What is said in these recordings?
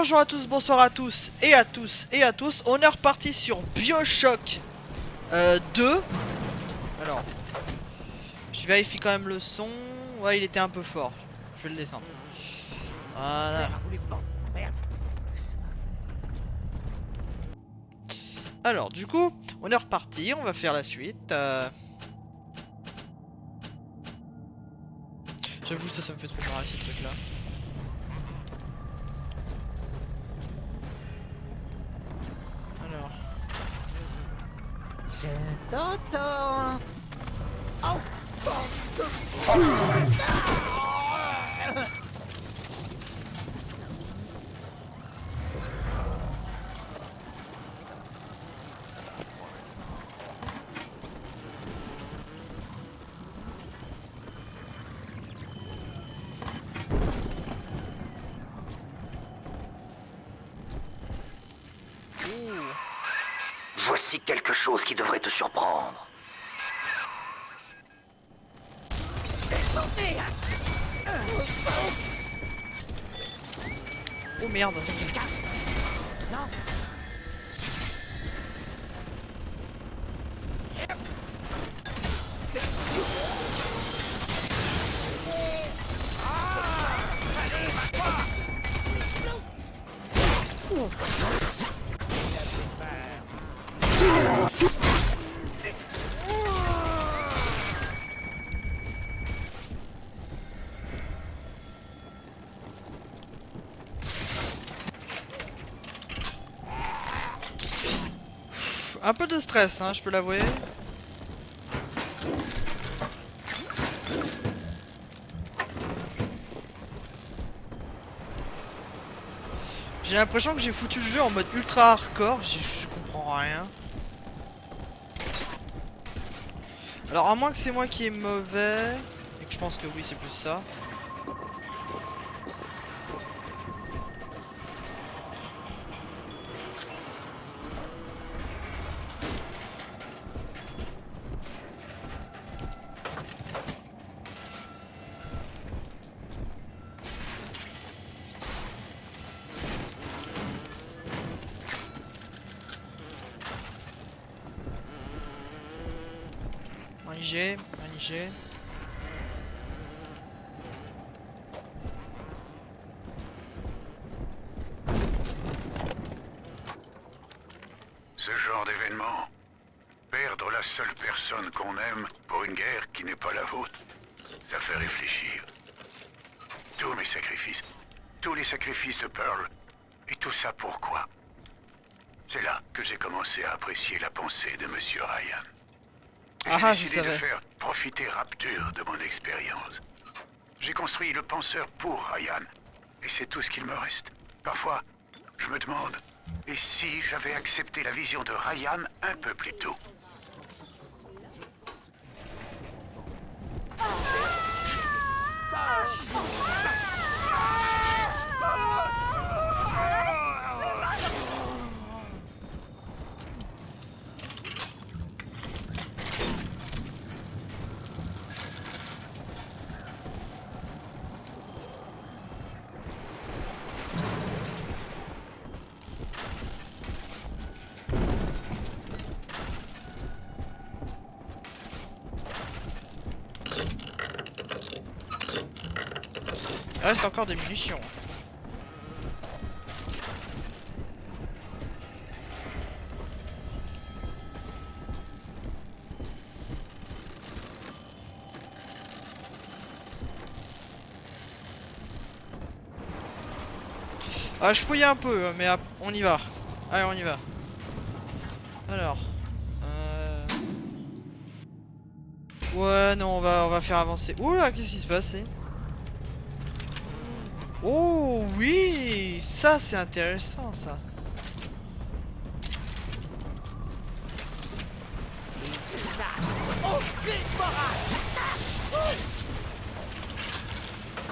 Bonjour à tous, bonsoir à tous et à tous et à tous. On est reparti sur BioShock 2. Alors, je vérifie quand même le son. Ouais, il était un peu fort. Je vais le descendre. Voilà. Alors, du coup, on est reparti. On va faire la suite. J'avoue, ça me fait trop marrer ces trucs là. Alors. Je t'entends. Oh. Voici quelque chose qui devrait te surprendre. Oh merde. Non. Un peu de stress, hein, je peux l'avouer. J'ai l'impression que j'ai foutu le jeu en mode ultra hardcore, je comprends rien. Alors à moins que c'est moi qui est mauvais, et que je pense que oui c'est plus ça. Manger. Ce genre d'événement, perdre la seule personne qu'on aime pour une guerre qui n'est pas la vôtre, ça fait réfléchir. Tous mes sacrifices, tous les sacrifices de Pearl, et tout ça pourquoi? C'est là que j'ai commencé à apprécier la pensée de Monsieur Ryan. Et Ah, j'ai je décidé de savais. faire profiter Rapture de mon expérience. J'ai construit le penseur pour Ryan, et c'est tout ce qu'il me reste. Parfois, je me demande, et si j'avais accepté la vision de Ryan un peu plus tôt? Il reste encore des munitions. Ah, je fouille un peu, mais on y va. Allez, on y va. Alors. Ouais, non, on va faire avancer. Oula, qu'est-ce qui se passe? Oh oui, ça c'est intéressant ça.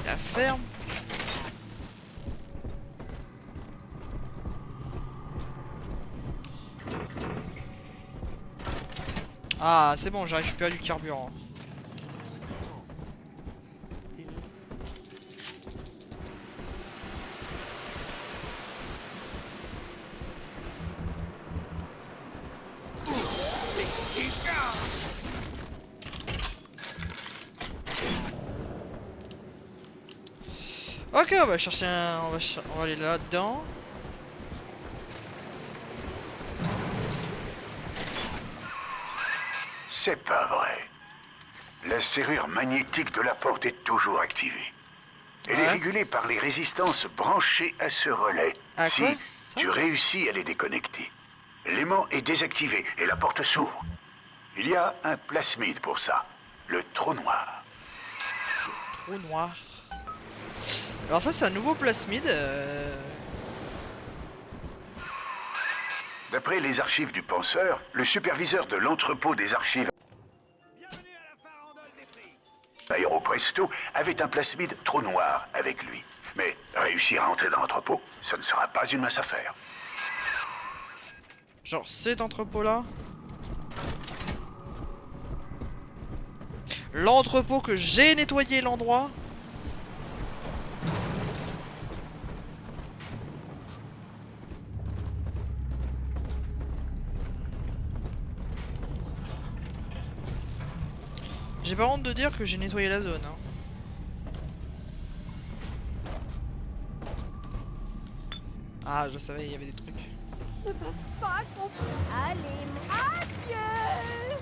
La ferme. Ah, c'est bon, j'ai récupéré du carburant. Ok, on va chercher un... on va aller là-dedans. C'est pas vrai. La serrure magnétique de la porte est toujours activée. Elle est Ouais. régulée par les résistances branchées à ce relais. Ah, Si quoi ça tu réussis à les déconnecter, l'aimant est désactivé et la porte s'ouvre. Il y a un plasmide pour ça, le trou noir. Trou noir. Alors ça c'est un nouveau plasmide. D'après les archives du penseur, le superviseur de l'entrepôt des archives Aéropresto avait un plasmide trou noir avec lui. Mais réussir à entrer dans l'entrepôt, ça ne sera pas une mince affaire. Genre cet entrepôt là. L'entrepôt que j'ai nettoyé l'endroit. J'ai pas honte de dire que j'ai nettoyé la zone. Hein. Ah, je savais, il y avait des trucs. Pas compris. Allez, adieu.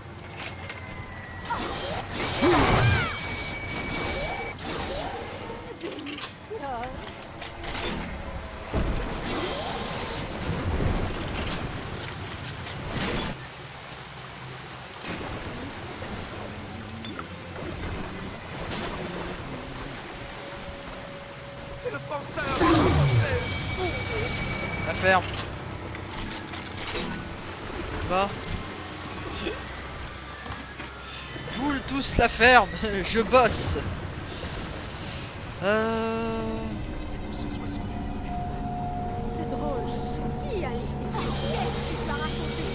Délicieux. C'est le penseur. La ferme. Va. Vous tous la ferme. Je bosse. C'est drôle. Qui a laissé ça? Qu'est-ce qu'il va raconter?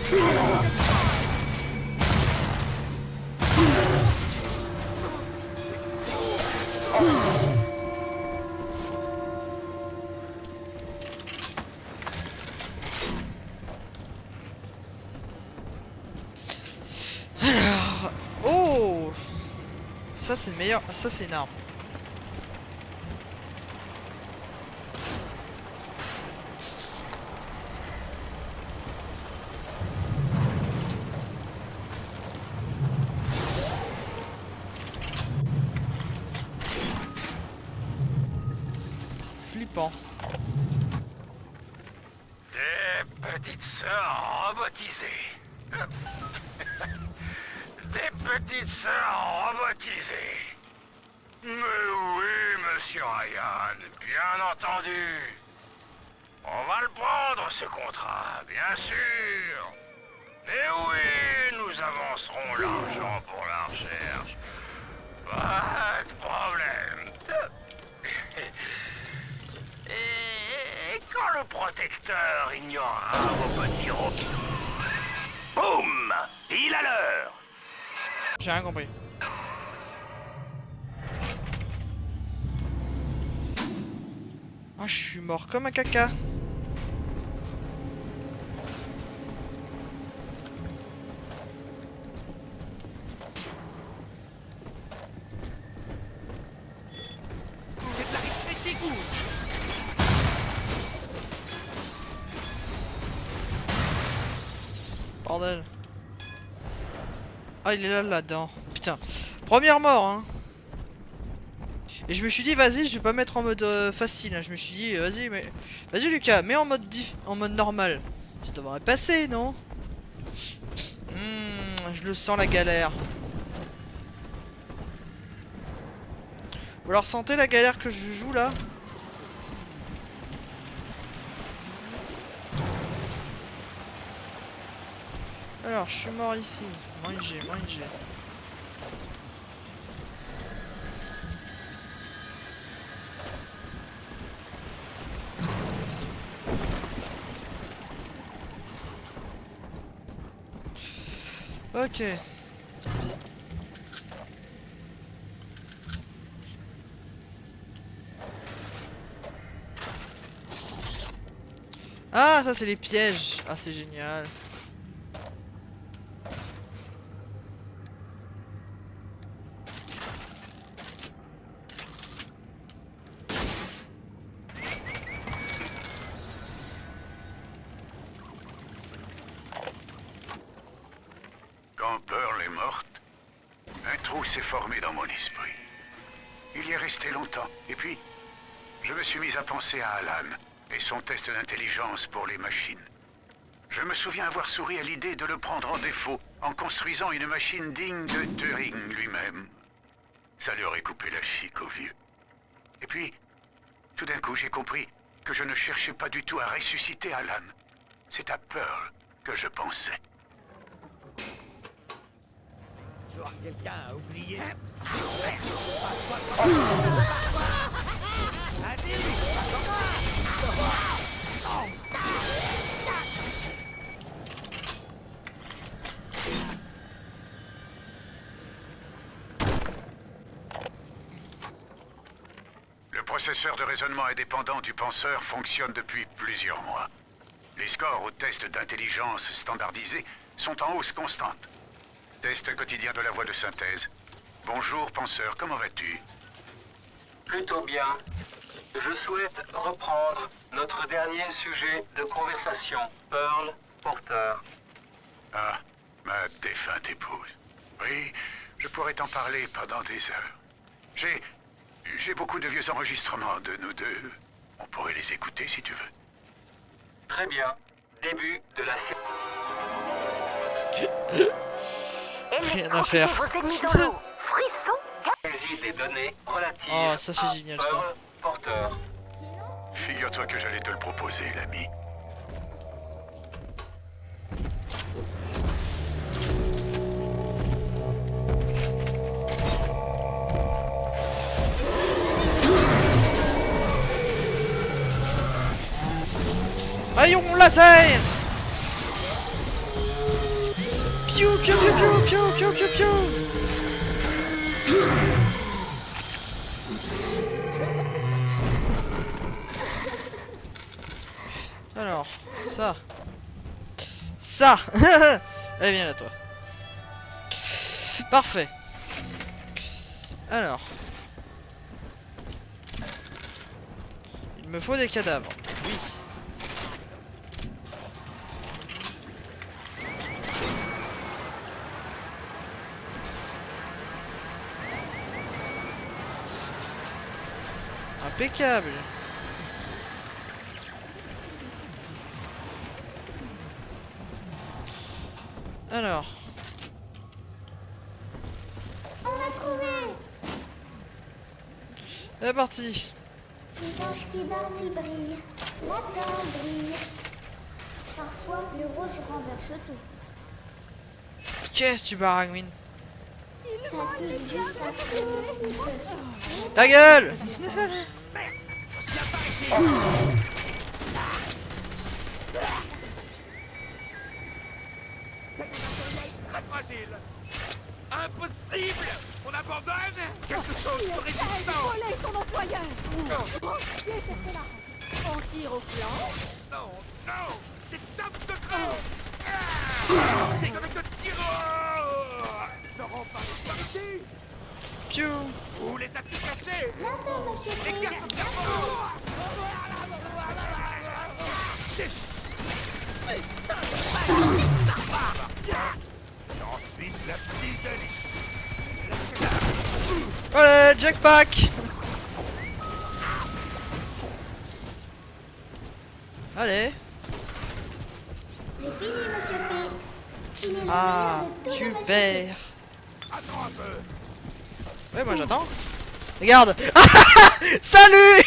Alors... Oh. Ça c'est le meilleur. Ça c'est une arme. Flippant. Des petites sœurs robotisées. Des petites sœurs robotisées. Mais oui, monsieur Ryan, bien entendu. On va le prendre, ce contrat, bien sûr. Mais oui, nous avancerons l'argent pour la recherche. Pas de problème. Et quand le protecteur ignorera vos petits robots... Boum! Pile à l'heure! J'ai rien compris. Ah, je suis mort comme un caca. C'est de la richesse des goûts. Bordel. Ah, il est là, là-dedans. Putain. Première mort, hein. Et je me suis dit, vas-y, je vais pas mettre en mode facile. Hein. Je me suis dit, vas-y, mais... Vas-y, Lucas, mets en mode en mode normal. Ça devrait passer, non? Je le sens, la galère. Vous alors sentez la galère que je joue, là? Alors, je suis mort ici. Manger, manger. Ok. Ah, ça c'est les pièges. Ah, c'est génial. s'est formé dans mon esprit. Il y est resté longtemps. Et puis, je me suis mis à penser à Alan et son test d'intelligence pour les machines. Je me souviens avoir souri à l'idée de le prendre en défaut en construisant une machine digne de Turing lui-même. Ça lui aurait coupé la chic au vieux. Et puis, tout d'un coup, j'ai compris que je ne cherchais pas du tout à ressusciter Alan. C'est à Pearl que je pensais. Genre quelqu'un a oublié. Le processeur de raisonnement indépendant du penseur fonctionne depuis plusieurs mois. Les scores aux tests d'intelligence standardisés sont en hausse constante. Test quotidien de la voix de synthèse. Bonjour, penseur, comment vas-tu? Plutôt bien. Je souhaite reprendre notre dernier sujet de conversation, Pearl Porter. Ah, ma défunte épouse. Oui, je pourrais t'en parler pendant des heures. J'ai beaucoup de vieux enregistrements de nous deux. On pourrait les écouter si tu veux. Très bien. Début de la série. Rien à faire. Vos ennemis dans l'eau. Frisson. Saisie des données relatives Oh, ça, c'est à génial, ça. Pearl Porter. Figure-toi que j'allais te le proposer, l'ami. Rayon laser. Piou piou piou piou piou piou piou piou. Alors, ça. Ça. Allez, viens là, toi. Parfait. Alors. Il me faut des cadavres. Oui. Impeccable. Alors. On l'a trouvé. C'est parti. Les anges qui dorment, ils brillent. Matin brille. Parfois, le rose renverse tout. Qu'est-ce que tu baragouines? Ça pique juste après le petit peu. Ta gueule. Très fragile. Impossible. On abandonne. Quelque chose de résistant. Voler son employeur. Qui est pour cela? On tire au flanc. Non, non. C'est top secret. C'est que je te tire. Ne rends pas les parties. Piou. Où les as-tu cachés? Bientôt, monsieur Les Briggs. gardes cerveau. Ensuite, la petite Alice. Allez, jackpack. Allez. J'ai fini, monsieur P. Il est le Ah, meilleur de tous les super. Attends un peu. Ouais, moi j'attends. Regarde. Salut.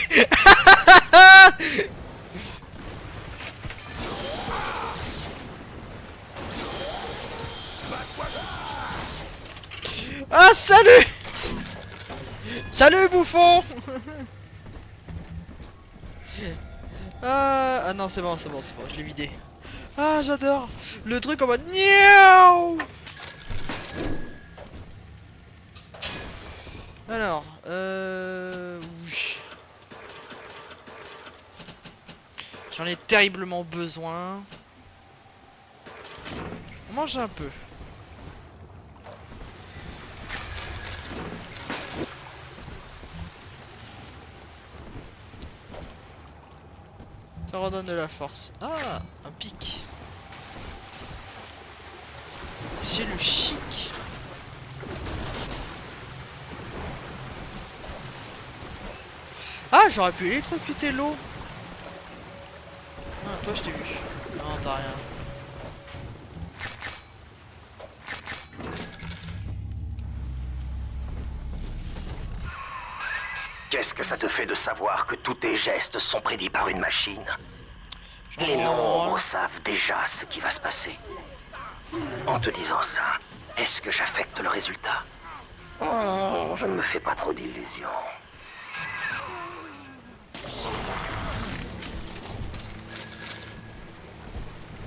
Ah, salut. Salut, bouffon. Ah non, c'est bon, c'est bon, c'est bon, je l'ai vidé. Ah, j'adore le truc en mode niaou. Alors, oui. J'en ai terriblement besoin. On mange un peu. Ça redonne de la force. Ah, un pic. C'est le chic. Ah, j'aurais pu électrocuter l'eau. Ah, toi je t'ai vu. Non, t'as rien. Qu'est-ce que ça te fait de savoir que tous tes gestes sont prédits par une machine? Genre, Les nombres savent déjà ce qui va se passer. En te disant ça, est-ce que j'affecte le résultat? Oh, je ne me fais pas trop d'illusions.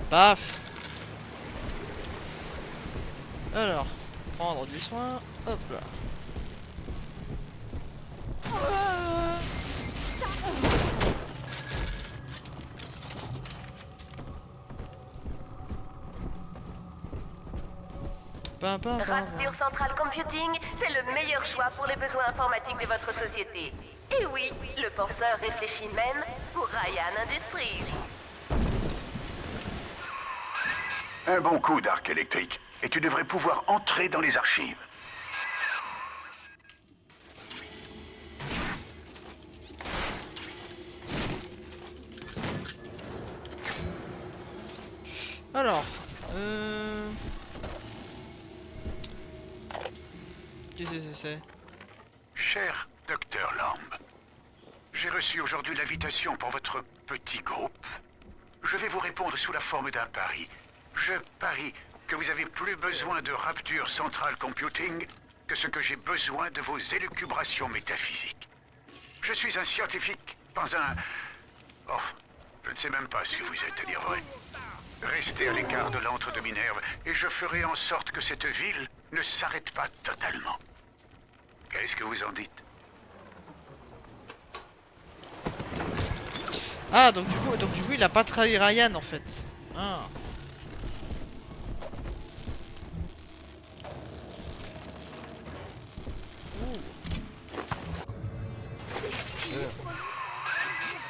Paf. Alors, prendre du soin. Hop là. Rapture Central Computing, c'est le meilleur choix pour les besoins informatiques de votre société. Et oui, le penseur réfléchit même pour Ryan Industries. Un bon coup d'arc électrique, et tu devrais pouvoir entrer dans les archives. Alors, qu'est-ce que c'est? Cher Docteur Lamb, j'ai reçu aujourd'hui l'invitation pour votre petit groupe. Je vais vous répondre sous la forme d'un pari. Je parie que vous avez plus besoin de Rapture Central Computing que ce que j'ai besoin de vos élucubrations métaphysiques. Je suis un scientifique, pas un... Oh, je ne sais même pas ce que vous êtes, à dire vrai. Restez à l'écart de l'antre de Minerve et je ferai en sorte que cette ville ne s'arrête pas totalement. Qu'est-ce que vous en dites? Ah, donc du coup, il a pas trahi Ryan en fait. Ah.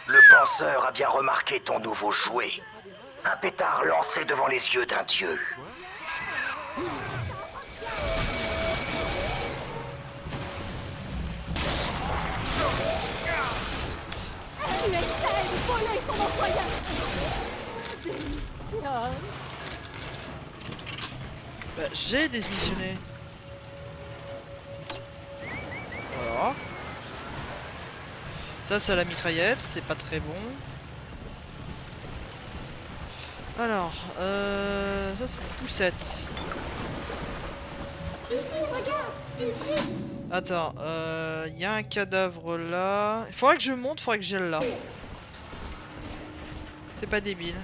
Le penseur a bien remarqué ton nouveau jouet. Un pétard lancé devant les yeux d'un dieu. Bah, j'ai démissionné. Voilà. Ça c'est la mitraillette, c'est pas très bon. Alors, ça c'est une poussette. Ici, regarde, il brille. Attends, il y a un cadavre là. Il faudrait que je monte, faudrait que j'aille là. C'est pas débile.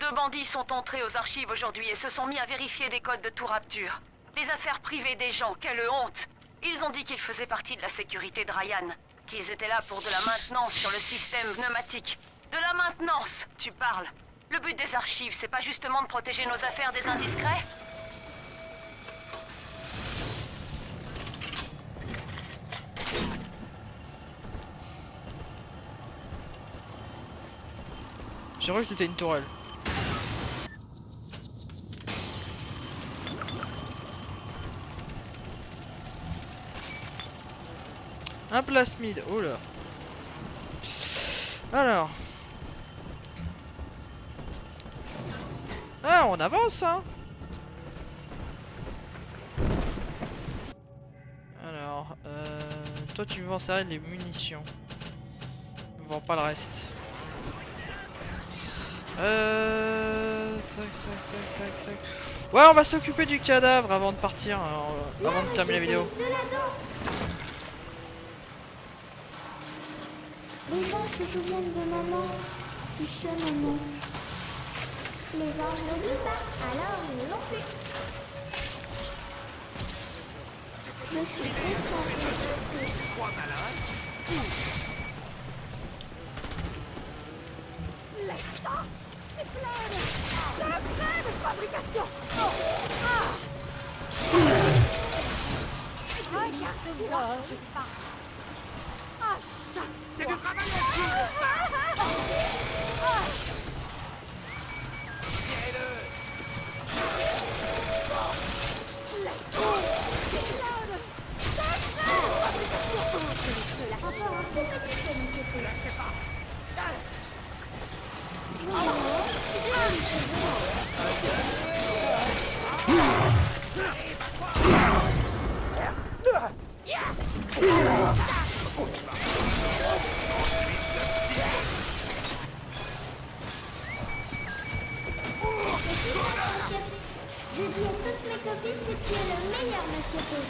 Deux bandits sont entrés aux archives aujourd'hui et se sont mis à vérifier des codes de tout Rapture. Les affaires privées des gens, quelle honte! Ils ont dit qu'ils faisaient partie de la sécurité de Ryan, qu'ils étaient là pour de la maintenance sur le système pneumatique. De la maintenance, tu parles. Le but des archives, c'est pas justement de protéger nos affaires des indiscrets? J'ai cru que c'était une tourelle. Un plasmide, oh là. Alors. Ah, on avance, hein. Alors, toi tu me vends ça, les munitions. Tu me vends pas le reste. Tac. Ouais, on va s'occuper du cadavre avant de partir, avant de terminer la vidéo. De la dent. Les gens se souviennent de maman. Qui sait maman? Les anges n'oublient pas, alors nous non plus. Je suis concentrée sur eux. Laisse ça. C'est plein. C'est plein de fabrication. Regarde-moi, je pars. À chaque C'est du travail à Je dis à toutes mes copines que tu es le meilleur, monsieur Pau.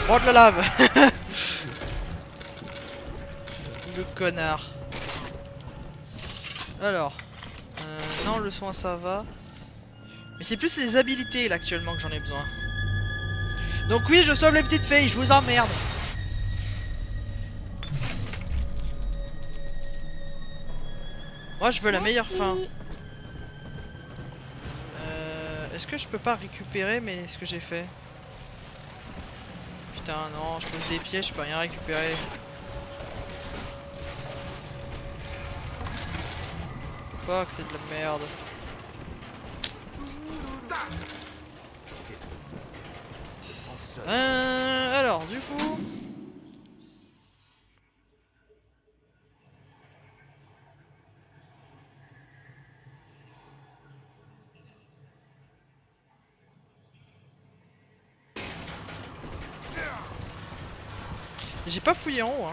Oh de la lave. Le connard. Alors. Non, le soin ça va. Mais c'est plus les habilités là actuellement que j'en ai besoin. Donc oui, je sauve les petites filles, je vous emmerde. Moi je veux la meilleure fin. Est-ce que je peux pas récupérer mais ce que j'ai fait? Putain non, je pose des pieds, je peux rien récupérer. Fuck, c'est de la merde. Alors du coup... J'ai pas fouillé en haut hein.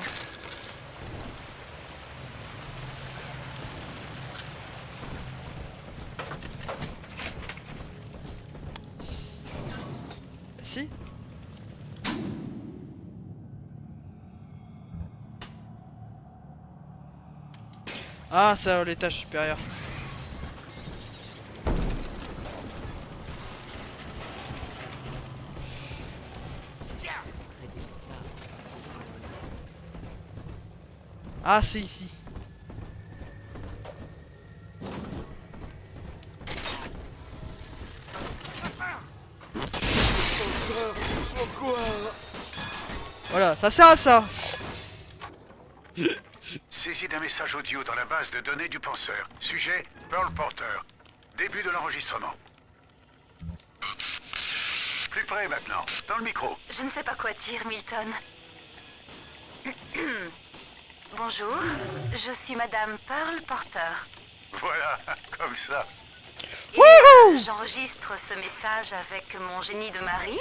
Si. Ah ça, l'étage supérieur. Ah c'est ici. Voilà, ça sert à ça. Saisie d'un message audio dans la base de données du penseur. Sujet, Pearl Porter. Début de l'enregistrement. Plus près maintenant, dans le micro. Je ne sais pas quoi dire, Milton. Bonjour, je suis Madame Pearl Porter. Voilà, comme ça. Et j'enregistre ce message avec mon génie de mari,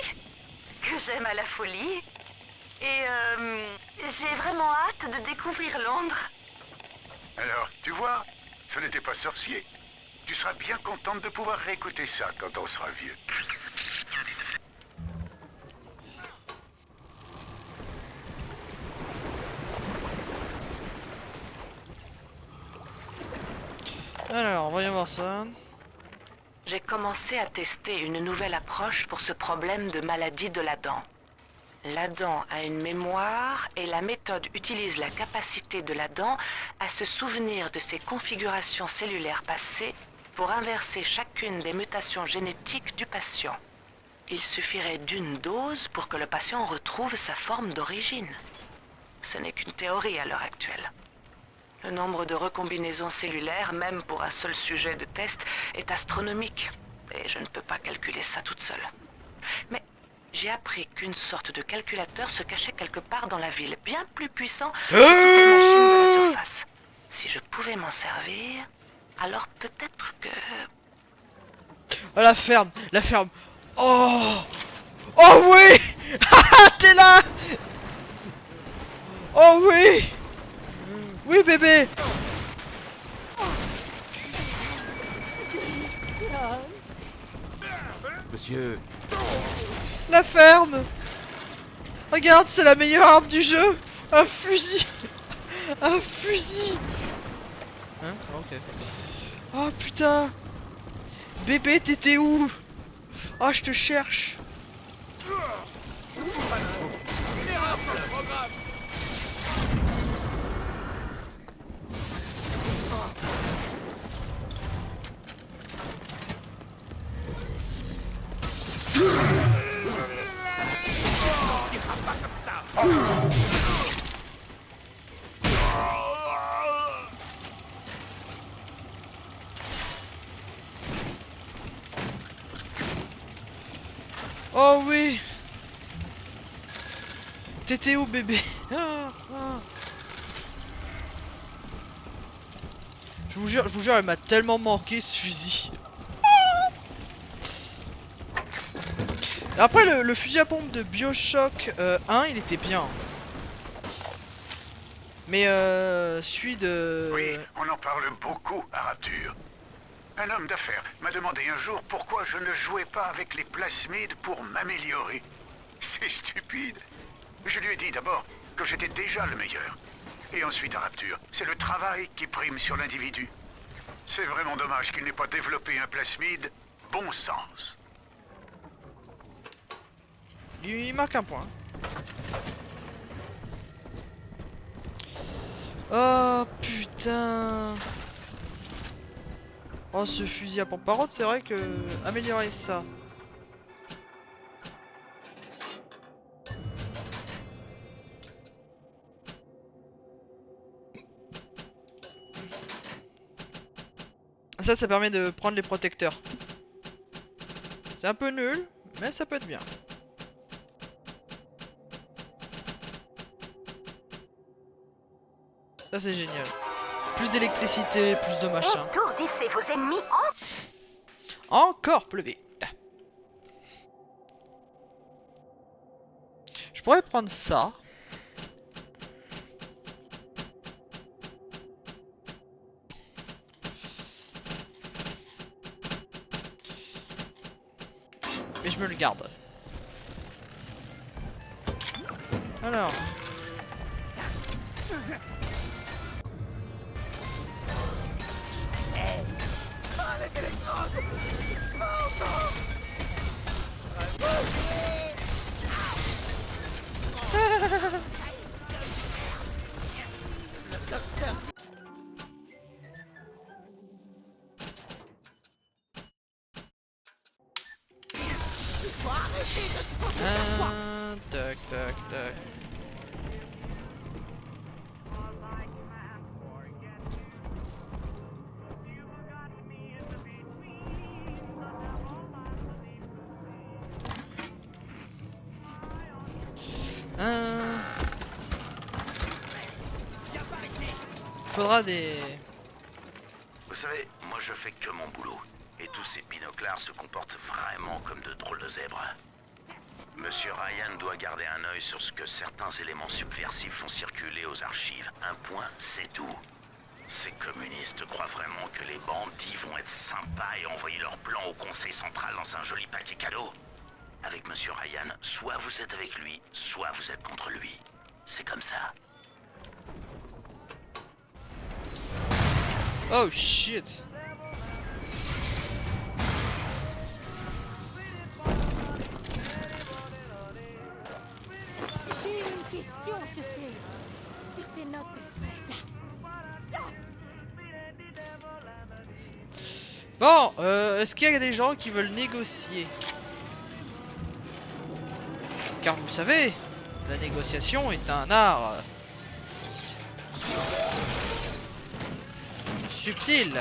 que j'aime à la folie. Et j'ai vraiment hâte de découvrir Londres. Alors, tu vois, ce n'était pas sorcier. Tu seras bien contente de pouvoir réécouter ça quand on sera vieux. Alors, voyons voir ça. J'ai commencé à tester une nouvelle approche pour ce problème de maladie de la dent. La dent a une mémoire et la méthode utilise la capacité de la dent à se souvenir de ses configurations cellulaires passées pour inverser chacune des mutations génétiques du patient. Il suffirait d'une dose pour que le patient retrouve sa forme d'origine. Ce n'est qu'une théorie à l'heure actuelle. Le nombre de recombinaisons cellulaires, même pour un seul sujet de test, est astronomique. Et je ne peux pas calculer ça toute seule. Mais j'ai appris qu'une sorte de calculateur se cachait quelque part dans la ville, bien plus puissant que toutes les machines de la surface. Si je pouvais m'en servir, alors peut-être que... Oh la ferme, la ferme. Oh, oh oui. T'es là. Oh oui. Oui bébé. Monsieur, La ferme. Regarde, c'est la meilleure arme du jeu. Un fusil. Un fusil. Hein? Ok. Oh putain. Bébé, t'étais où? Oh, je te cherche. Oh oui. T'étais où bébé? Ah, ah. Je vous jure, elle m'a tellement manqué ce fusil. Après le fusil à pompe de BioShock 1 il était bien. Mais celui de... Oui, on en parle beaucoup à Rapture. Un homme d'affaires m'a demandé un jour pourquoi je ne jouais pas avec les plasmides pour m'améliorer. C'est stupide. Je lui ai dit d'abord que j'étais déjà le meilleur. Et ensuite à Rapture, c'est le travail qui prime sur l'individu. C'est vraiment dommage qu'il n'ait pas développé un plasmide bon sens. Il marque un point. Oh putain. Oh ce fusil à pompe. Par contre c'est vrai que améliorer ça. Ça permet de prendre les protecteurs. C'est un peu nul, mais ça peut être bien. Ça c'est génial. Plus d'électricité, plus de machin. Étourdissez vos ennemis. Encore plus vite. Je pourrais prendre ça. Mais je me le garde. Alors. Tac tac tac. Faudra des... Vous savez, moi je fais que mon boulot. Et tous ces binoclars se comportent vraiment comme de drôles de zèbres. Monsieur Ryan doit garder un œil sur ce que certains éléments subversifs font circuler aux archives. Un point, c'est tout. Ces communistes croient vraiment que les bandits vont être sympas et envoyer leur plan au conseil central dans un joli paquet cadeau. Avec Monsieur Ryan, soit vous êtes avec lui, soit vous êtes contre lui. C'est comme ça. Oh shit. J'ai une question sur ces notes faites. Bon, est-ce qu'il y a des gens qui veulent négocier? Car vous savez, la négociation est un art subtil,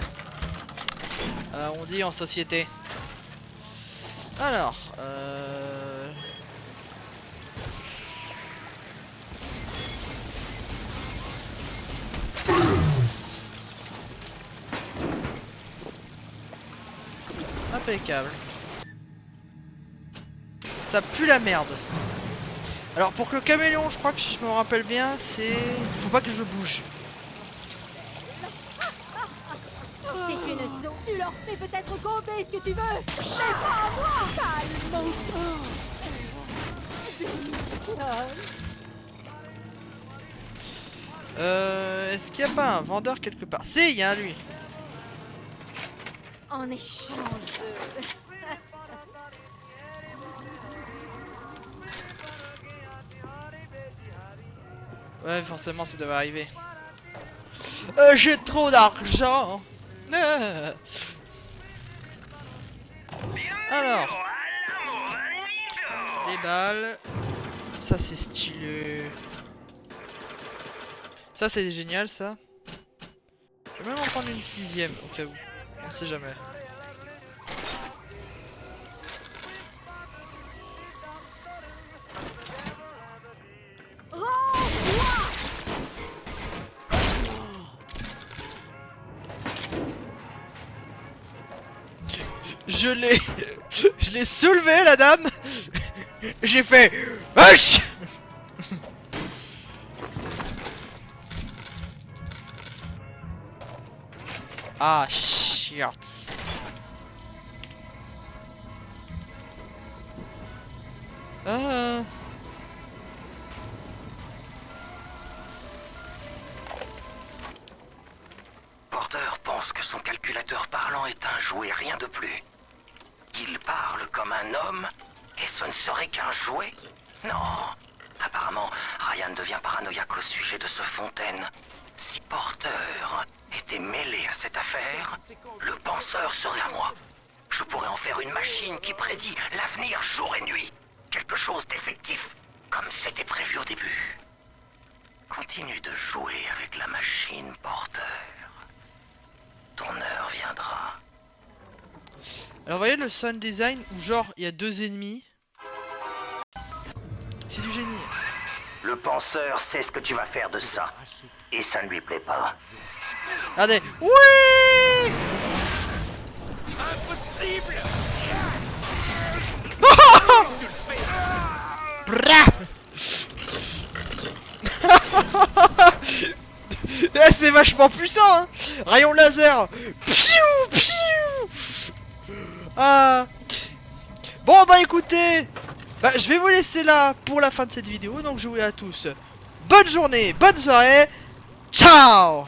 on dit en société. Alors, impeccable. Ça pue la merde. Alors pour que le caméléon, je crois que si je me rappelle bien, c'est... Faut pas que je bouge. C'est une zone. Tu leur fais peut-être gober ce que tu veux. Mais pas à moi. Calme-toi. Est-ce qu'il n'y a pas un vendeur quelque part? Si, il y a un lui. En échange Ouais, forcément, ça devait arriver. J'ai trop d'argent. Alors, des balles. Ça, c'est stylé. Ça, c'est génial, ça. Je vais même en prendre une 6ème, au cas où. On sait jamais. Je l'ai... Je l'ai soulevé la dame. J'ai fait... Wesh. Ah shit. Ah. Porter pense que son calculateur parlant est un jouet, rien de plus. Il parle comme un homme, et ce ne serait qu'un jouet? Non. Apparemment, Ryan devient paranoïaque au sujet de ce Fontaine. Si Porter était mêlé à cette affaire, le penseur serait à moi. Je pourrais en faire une machine qui prédit l'avenir jour et nuit. Quelque chose d'effectif, comme c'était prévu au début. Continue de jouer avec la machine, Porter. Ton heure viendra. Alors vous voyez le sound design où genre il y a deux ennemis. C'est du génie. Le penseur sait ce que tu vas faire de ça. Et ça ne lui plaît pas. Regardez. Oui. Impossible. Bra. Eh, c'est vachement puissant hein. Rayon laser. Piou, piou. Ah. Bon bah écoutez, bah je vais vous laisser là pour la fin de cette vidéo. Donc je vous dis à tous bonne journée, bonne soirée. Ciao.